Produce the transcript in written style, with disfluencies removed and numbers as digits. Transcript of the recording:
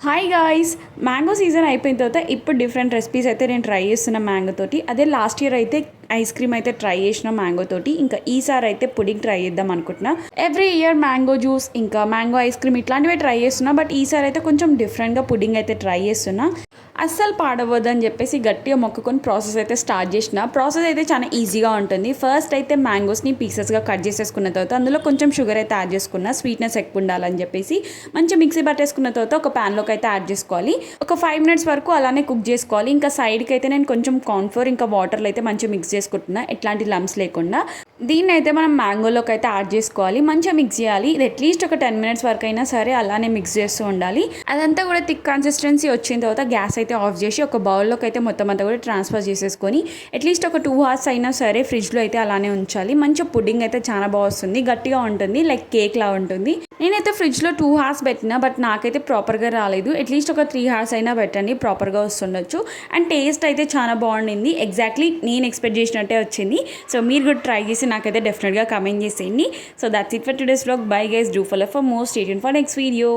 Hi guys, mango season అయిపోయిన తర్వాత ఇప్పుడు డిఫరెంట్ రెసిపీస్ అయితే నేను ట్రై చేస్తున్న మ్యాంగో తోటి. అదే లాస్ట్ ఇయర్ అయితే ఐస్ క్రీమ్ అయితే ట్రై చేసిన మ్యాంగో తోటి. ఇంకా ఈసారి అయితే పుడింగ్ ట్రై చేద్దాం అనుకుంటున్నా. ఎవ్రీ ఇయర్ మ్యాంగో జ్యూస్ ఇంకా మ్యాంగో ఐస్ క్రీమ్ ఇట్లాంటివి ట్రై చేస్తున్నా. బట్ ఈసారి అయితే కొంచెం డిఫరెంట్గా పుడింగ్ అయితే ట్రై చేస్తున్నా. అస్సలు పాడవద్దు అని చెప్పేసి గట్టిగా మొక్కుకొని ప్రాసెస్ అయితే స్టార్ట్ చేసిన. ప్రాసెస్ అయితే చాలా ఈజీగా ఉంటుంది. ఫస్ట్ అయితే మ్యాంగోస్ని పీసెస్గా కట్ చేసేసుకున్న తర్వాత అందులో కొంచెం షుగర్ అయితే యాడ్ చేసుకున్నా. స్వీట్నెస్ ఎక్కువ ఉండాలని చెప్పేసి మంచిగా మిక్సీ పట్టేసుకున్న తర్వాత ఒక ప్యాన్లోకి అయితే యాడ్ చేసుకోవాలి. ఒక 5 minutes వరకు అలానే కుక్ చేసుకోవాలి. ఇంకా సైడ్కి అయితే నేను కొంచెం కార్న్ఫ్లోర్ ఇంకా వాటర్లో అయితే మంచిగా మిక్స్ చేసుకుంటున్నా, ఎట్లాంటి లమ్స్ లేకుండా. దీన్ని అయితే మనం మ్యాంగోలోకి అయితే యాడ్ చేసుకోవాలి. మంచిగా మిక్స్ చేయాలి. ఇది అట్లీస్ట్ ఒక 10 minutes వరకు అయినా సరే అలానే మిక్స్ చేస్తూ ఉండాలి. అదంతా కూడా థిక్ కన్సిస్టెన్సీ వచ్చిన తర్వాత గ్యాస్ అయితే ఆఫ్ చేసి ఒక బౌల్లోకి అయితే మొత్తం అంతా కూడా ట్రాన్స్ఫర్ చేసేసుకొని అట్లీస్ట్ ఒక 2 hours అయినా సరే ఫ్రిడ్జ్లో అయితే అలానే ఉంచాలి. మంచిగా పుడ్డింగ్ అయితే చాలా బాగా వస్తుంది, గట్టిగా ఉంటుంది, లైక్ కేక్ లా ఉంటుంది. నేనైతే ఫ్రిడ్జ్లో 2 hours పెట్టినా, బట్ నాకైతే ప్రాపర్గా రాలేదు. అట్లీస్ట్ ఒక 3 hours అయినా పెట్టండి, ప్రాపర్గా వస్తుండొచ్చు. అండ్ టేస్ట్ అయితే చాలా బాగుండింది. ఎగ్జాక్ట్లీ నేను ఎక్స్పెక్ట్ చేసినట్టే వచ్చింది. సో మీరు కూడా ట్రై చేసి నాకైతే డెఫినెట్గా కమెంట్ చేసేయండి. So that's it for today's vlog. Bye guys, do follow for more. Stay tuned for next video.